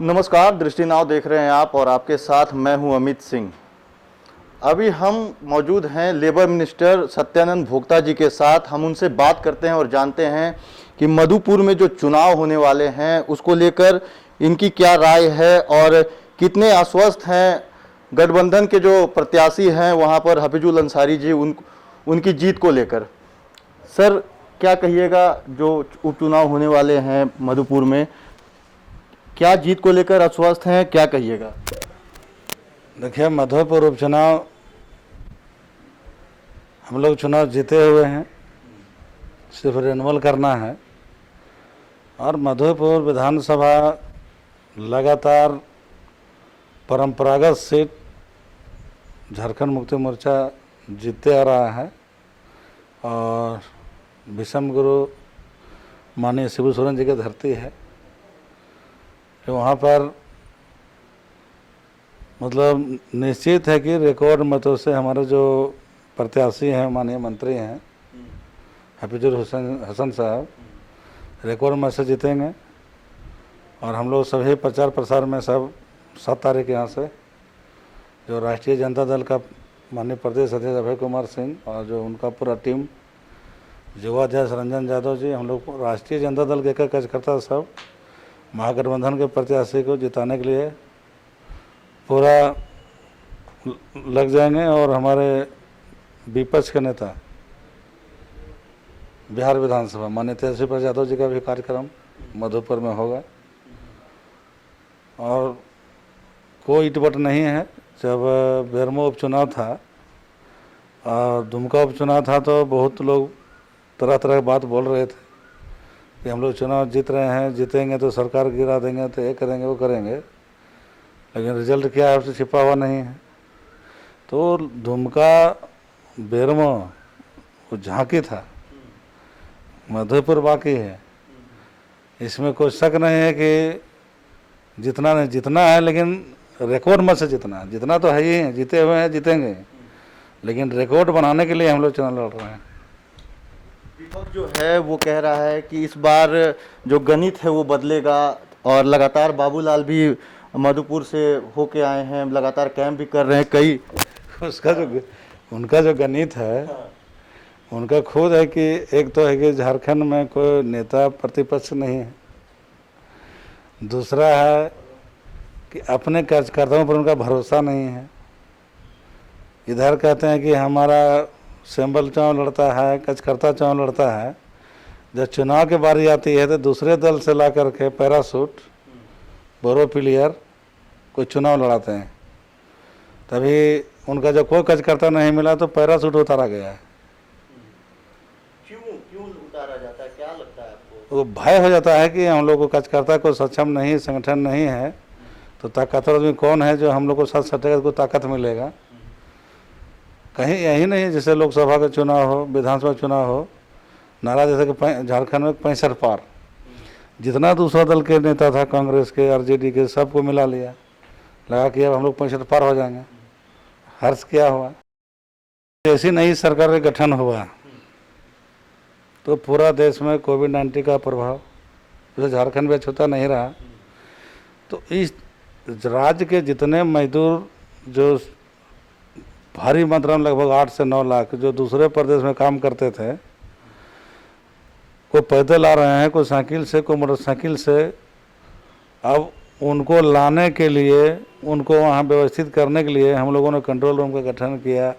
नमस्कार, दृष्टि नाव देख रहे हैं आप और आपके साथ मैं हूं अमित सिंह। अभी हम मौजूद हैं लेबर मिनिस्टर सत्यानंद भोक्ता जी के साथ। हम उनसे बात करते हैं और जानते हैं कि मधुपुर में जो चुनाव होने वाले हैं उसको लेकर इनकी क्या राय है और कितने आश्वस्त हैं गठबंधन के जो प्रत्याशी हैं वहां पर हफीजुल अंसारी जी उनकी जीत को लेकर। सर, क्या कहिएगा, जो उपचुनाव होने वाले हैं मधुपुर में, क्या जीत को लेकर आश्वस्त हैं, क्या कहिएगा? देखिए, मधुपुर उपचुनाव हम लोग चुनाव जीते हुए हैं, सिर्फ रिन्यूअल करना है। और मधुपुर विधानसभा लगातार परंपरागत सीट झारखंड मुक्ति मोर्चा जीतते आ रहा है और विषम गुरु माननीय शिबू सोरेन जी की धरती है। तो वहाँ पर मतलब निश्चित है कि रिकॉर्ड मतों से हमारे जो प्रत्याशी हैं, माननीय मंत्री हैं हफीजुल हसन साहब, रिकॉर्ड मत से जीतेंगे। और हम लोग सभी प्रचार प्रसार में सब 7 तारीख यहाँ से जो राष्ट्रीय जनता दल का माननीय प्रदेश अध्यक्ष अभय कुमार सिंह और जो उनका पूरा टीम, युवा अध्यक्ष रंजन यादव जी, हम लोग राष्ट्रीय जनता दल के एक कार्यकर्ता सब महागठबंधन के प्रत्याशी को जिताने के लिए पूरा लग जाएंगे। और हमारे विपक्ष के नेता बिहार विधानसभा माननीय तेजस्वी प्रसाद यादव जी का भी कार्यक्रम मधुपुर में होगा। और कोई इटवट नहीं है। जब बेरमो उपचुनाव था और दुमका उपचुनाव था तो बहुत लोग तरह तरह की बात बोल रहे थे कि हम लोग चुनाव जीत रहे हैं, जीतेंगे तो सरकार गिरा देंगे, तो ये करेंगे वो करेंगे, लेकिन रिजल्ट क्या है उससे छिपा हुआ नहीं है। तो दुमका बेरमो वो झांकी था, मधुपुर बाकी है। इसमें कोई शक नहीं है कि जितना नहीं जितना है, लेकिन रिकॉर्ड मत से जितना तो है ही है, जीते हुए हैं, जीतेंगे, लेकिन रिकॉर्ड बनाने के लिए हम लोग चुनाव लड़ रहे हैं। विपक्ष जो है वो कह रहा है कि इस बार जो गणित है वो बदलेगा और लगातार बाबूलाल भी मधुपुर से होके आए हैं, लगातार कैंप भी कर रहे हैं कई। उनका जो गणित है, उनका खुद है कि एक तो है कि झारखंड में कोई नेता प्रतिपक्ष नहीं है, दूसरा है कि अपने कार्यकर्ताओं पर उनका भरोसा नहीं है। इधर कहते हैं कि हमारा सिंबल चुनाव लड़ता है, कार्यकर्ता चुनाव लड़ता है, जब चुनाव की बारी आती है तो दूसरे दल से ला करके पैरासूट बोरो प्लेयर कोई चुनाव लड़ाते हैं। तभी उनका जब कोई कार्यकर्ता नहीं मिला तो पैरासूट उतारा गया है। क्यों उतारा जाता है, क्या लगता है आपको? वो भय हो जाता है कि हम लोग को कार्यकर्ता को सक्षम नहीं, संगठन नहीं है, तो ताकतवर आदमी कौन है जो हम लोग को साथ सटेगा को ताकत मिलेगा। कहीं यही नहीं है, जैसे लोकसभा का चुनाव हो, विधानसभा चुनाव हो, नारा जैसे कि झारखंड में 65 पार, जितना दूसरा दल के नेता था, कांग्रेस के, आरजेडी के, सबको मिला लिया, लगा कि अब हम लोग 65 पार हो जाएंगे। हर्ष क्या हुआ, जैसी नई सरकार का गठन हुआ तो पूरा देश में कोविड-19 का प्रभाव जैसे झारखंड में छूता नहीं रहा। तो इस राज्य के जितने मजदूर जो भारी मात्रा में लगभग 8 से 9 लाख जो दूसरे प्रदेश में काम करते थे, कोई पैदल आ रहे हैं, कोई साइकिल से, कोई मोटरसाइकिल से। अब उनको लाने के लिए, उनको वहाँ व्यवस्थित करने के लिए हम लोगों ने कंट्रोल रूम का गठन किया,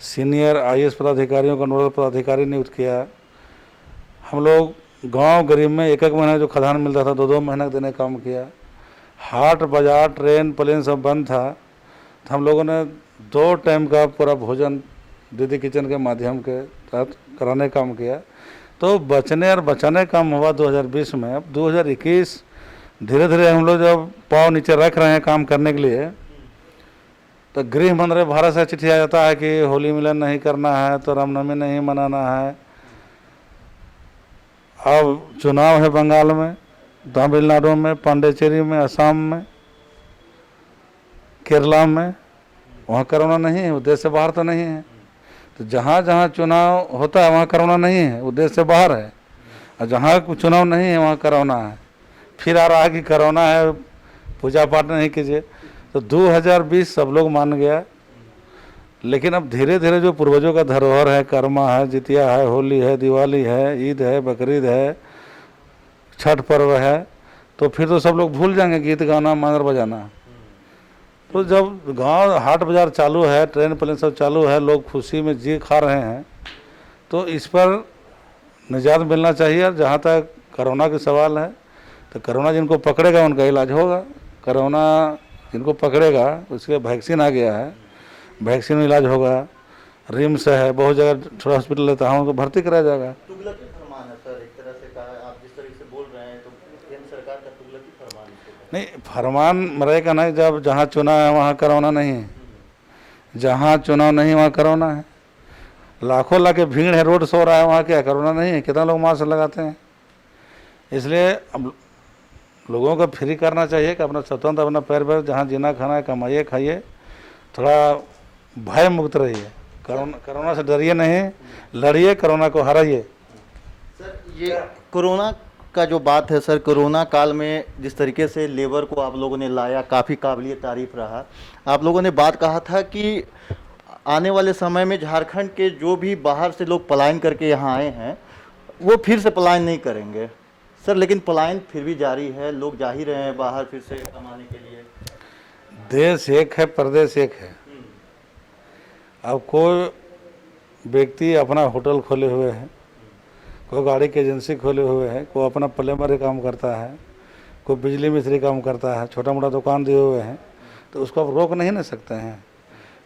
सीनियर IAS पदाधिकारियों को नोडल पदाधिकारी नियुक्त किया। हम लोग गांव गरीब में एक महीना जो खदान मिलता था 2-2 महीना देने का काम किया। हाट बाजार, ट्रेन, प्लेन सब बंद था, तो हम लोगों ने 2 टाइम का पूरा भोजन दीदी किचन के माध्यम के तहत कराने का काम किया। तो बचने और बचाने का काम हुआ 2020 में। अब 2021 धीरे धीरे हम लोग जब पाँव नीचे रख रहे हैं काम करने के लिए, तो गृह मंत्री भारत से चिट्ठी आ जाता है कि होली मिलन नहीं करना है, तो रामनवमी नहीं मनाना है। अब चुनाव है बंगाल में, तमिलनाडु में, पांडिचेरी में, असम में, केरला में, वहाँ कोरोना नहीं है, उद्देश्य से बाहर तो नहीं है। तो जहाँ जहाँ चुनाव होता है वहाँ कोरोना नहीं है, उद्देश्य से बाहर है। और जहाँ चुनाव नहीं है वहाँ कोरोना है। फिर आ रहा है कि कोरोना है पूजा पाठ नहीं कीजिए। तो 2020 सब लोग मान गया, लेकिन अब धीरे धीरे जो पूर्वजों का धरोहर है, कर्मा है, जितिया है, होली है, दिवाली है, ईद है, बकरीद है, छठ पर्व है, तो फिर तो सब लोग भूल जाएंगे गीत गाना, मांगर बजाना। तो जब गांव हाट बाजार चालू है, ट्रेन प्लेन सब चालू है, लोग खुशी में जी खा रहे हैं, तो इस पर निजात मिलना चाहिए। और जहाँ तक कोरोना की सवाल है, तो कोरोना जिनको पकड़ेगा उनका इलाज होगा। कोरोना जिनको पकड़ेगा उसके वैक्सीन आ गया है, वैक्सीन में इलाज होगा। रिम्स है, बहुत जगह छोटा हॉस्पिटल लेता हूँ उनको भर्ती कराया जाएगा। तुगलकी फरमान है सर, एक तरह से कहा, आप जिस तरीके से बोल रहे हैं तो केंद्र सरकार का तुगलकी फरमान है। नहीं, फरमान रहेगा नहीं, जब जहाँ चुनाव है वहाँ कोरोना नहीं है, जहाँ चुनाव नहीं वहाँ कोरोना है। लाखों लाख के भीड़ है, रोड शो हो रहा है, वहाँ क्या कोरोना नहीं है? कितना लोग मास्क लगाते हैं। इसलिए अब लोगों को फ्री करना चाहिए कि अपना स्वतंत्र अपना पैर पर जहाँ जीना खाना है कमाइए खाइए, थोड़ा भय मुक्त रहिए। कोरोना से डरिए नहीं, लड़िए, कोरोना को हराइए। सर ये कोरोना का जो बात है सर, कोरोना काल में जिस तरीके से लेबर को आप लोगों ने लाया, काफ़ी काबिलिय तारीफ रहा। आप लोगों ने बात कहा था कि आने वाले समय में झारखंड के जो भी बाहर से लोग पलायन करके यहाँ आए हैं वो फिर से पलायन नहीं करेंगे सर, लेकिन पलायन फिर भी जारी है, लोग जा ही रहे हैं बाहर फिर से कमाने के लिए। देश एक है, प्रदेश एक है। अब कोई व्यक्ति अपना होटल खोले हुए है, कोई गाड़ी की एजेंसी खोले हुए है, कोई अपना प्लम्बर काम करता है, कोई बिजली मिस्त्री काम करता है, छोटा मोटा दुकान दिए हुए हैं, तो उसको आप रोक नहीं ना सकते हैं।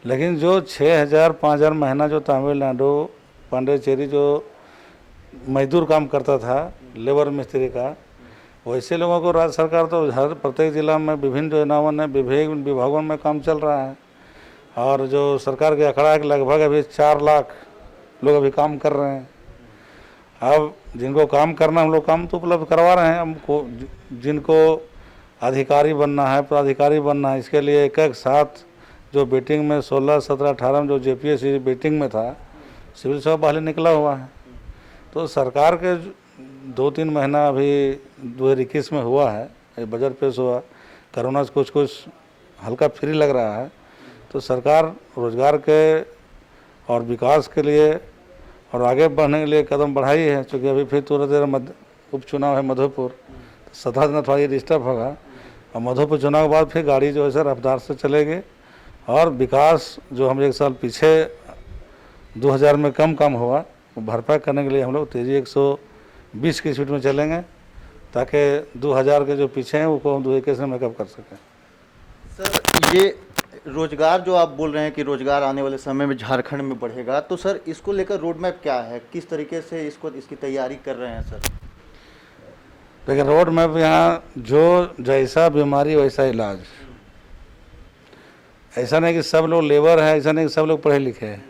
लेकिन जो 6,000 5,000 महीना जो तमिलनाडु पांडेचेरी जो मजदूर काम करता था लेबर मिस्त्री का, वैसे लोगों को राज्य सरकार तो हर प्रत्येक जिला में विभिन्न योजनाओं में विभिन्न विभागों में काम चल रहा है। और जो सरकार के आंकड़ा है कि लगभग अभी 4 लाख लोग अभी काम कर रहे हैं। अब जिनको काम करना हम लोग काम तो उपलब्ध करवा रहे हैं। हमको जिनको अधिकारी बनना है, पदाधिकारी बनना है, इसके लिए एक एक साथ जो बेटिंग में 16, 17, 18 में जो JPSC बेटिंग में था, सिविल सेवा बहाली निकला हुआ है। तो सरकार के 2-3 महीना अभी 2021 में हुआ है, बजट पेश हुआ, कोरोना से कुछ हल्का फ्री लग रहा है। तो सरकार रोजगार के और विकास के लिए और आगे बढ़ने के लिए कदम बढ़ाई है। चूँकि अभी फिर थोड़ा देर उपचुनाव है मधुपुर, तो 17 दिन थोड़ा ये डिस्टर्ब होगा। और मधुपुर चुनाव के बाद फिर गाड़ी जो है सर रफ्तार से चलेगी। और विकास जो हम 1 साल पीछे 2000 में कम हुआ, वो भरपाई करने के लिए हम लोग तेज़ी 120 की स्पीड में चलेंगे, ताकि 2000 के जो पीछे हैं वो हम 2021 में मेकअप कर सकें। सर ये रोजगार जो आप बोल रहे हैं कि रोजगार आने वाले समय में झारखंड में बढ़ेगा, तो सर इसको लेकर रोड मैप क्या है, किस तरीके से इसकी तैयारी कर रहे हैं सर? देखिए, रोड मैप यहाँ जो जैसा बीमारी वैसा इलाज, ऐसा नहीं कि सब लोग लेबर है, ऐसा नहीं कि सब लोग पढ़े लिखे हैं।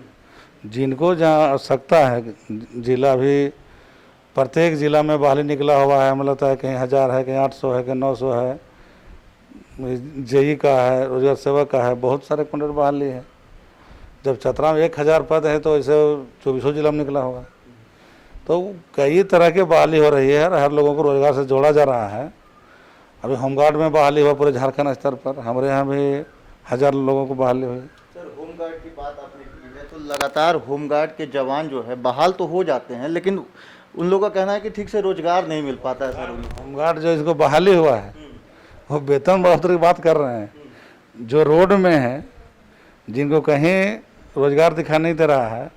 जिनको जहाँ आवश्यकता है, जिला भी प्रत्येक ज़िला में बहाली निकला हुआ है, हमें लगता है कहीं 1000 है, कहीं 800 है, कहीं 900 है, JE का है, रोजगार सेवक का है, बहुत सारे कॉन्ट्रैक्ट बहाली है। जब चतरा में 1000 पद है तो ऐसे 24 जिला में निकला हुआ है। तो कई तरह की बहाली हो रही है, हर लोगों को रोजगार से जोड़ा जा रहा है। अभी होमगार्ड में बहाली हुआ पूरे झारखंड स्तर पर, हमारे यहाँ भी 1000 लोगों को बहाली हुई। सर होमगार्ड की बात आपने की है, तो लगातार होमगार्ड के जवान जो है बहाल तो हो जाते हैं, लेकिन उन लोगों का कहना है कि ठीक से रोजगार नहीं मिल पाता है सर उनको। होमगार्ड जो इसको बहाली हुआ है वो वेतन बढ़ोतरी की बात कर रहे हैं। जो रोड में है, जिनको कहीं रोजगार दिखा नहीं दे रहा है,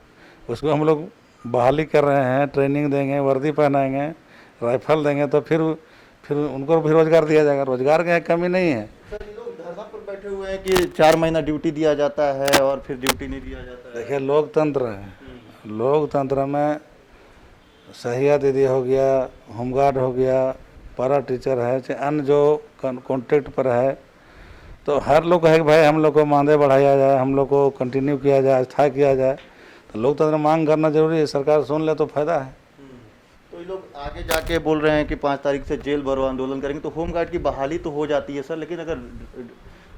उसको हम लोग बहाली कर रहे हैं, ट्रेनिंग देंगे, वर्दी पहनाएंगे, राइफल देंगे, तो फिर उनको भी रोजगार दिया जाएगा। रोजगार की कमी नहीं है। सर ये लोग धरना पर बैठे हुए हैं कि 4 महीना ड्यूटी दिया जाता है और फिर ड्यूटी नहीं दिया जाता है। देखिए, लोकतंत्र है, लोकतंत्र में सहिया दीदी हो गया, होमगार्ड हो गया, पैरा टीचर है, चाहे अन्य जो कॉन्ट्रैक्ट पर है, तो हर लोग कहे कि भाई हम लोग को मानदेय बढ़ाया जाए, हम लोग को कंटिन्यू किया जाए, स्थायी किया जाए। तो लोकतंत्र मांग करना जरूरी है, सरकार सुन ले तो फायदा है। तो ये लोग आगे जाके बोल रहे हैं कि 5 तारीख से जेल भरो आंदोलन करेंगे, तो होमगार्ड की बहाली तो हो जाती है सर, लेकिन अगर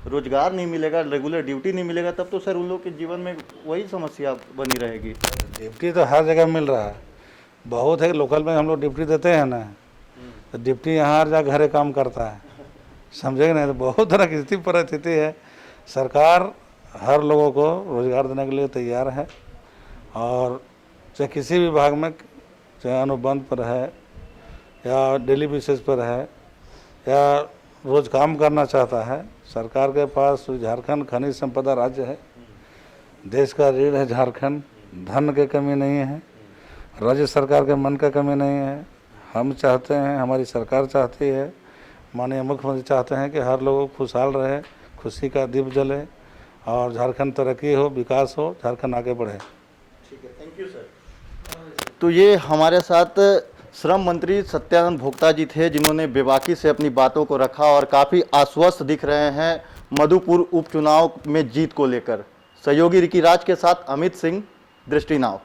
रोजगार नहीं मिलेगा, रेगुलर ड्यूटी नहीं मिलेगा, तब तो सर उन लोग के जीवन में वही समस्या बनी रहेगी। ड्यूटी तो हर जगह मिल रहा है, बहुत है। लोकल में हम लोग ड्यूटी देते हैं ना, तो ड्यूटी यहाँ हर जगह घरे काम करता है। समझेंगे नहीं तो बहुत तरह की स्थिति परिस्थिति है। सरकार हर लोगों को रोजगार देने के लिए तैयार है, और चाहे किसी भी भाग में, चाहे अनुबंध पर है या डेली बेसिस पर है या रोज काम करना चाहता है, सरकार के पास झारखंड खनिज संपदा राज्य है, देश का रीढ़ है झारखंड, धन की कमी नहीं है, राज्य सरकार के मन का कमी नहीं है। हम चाहते हैं, हमारी सरकार चाहती है, माननीय मुख्यमंत्री चाहते हैं कि हर लोग खुशहाल रहे, खुशी का दीप जले और झारखंड तरक्की हो, विकास हो, झारखंड आगे बढ़े। ठीक है, थैंक यू सर। तो ये हमारे साथ श्रम मंत्री सत्यानंद भोक्ता जी थे, जिन्होंने बेबाकी से अपनी बातों को रखा और काफ़ी आश्वस्त दिख रहे हैं मधुपुर उपचुनाव में जीत को लेकर। सहयोगी रिकी राज के साथ अमित सिंह, दृष्टि नाव।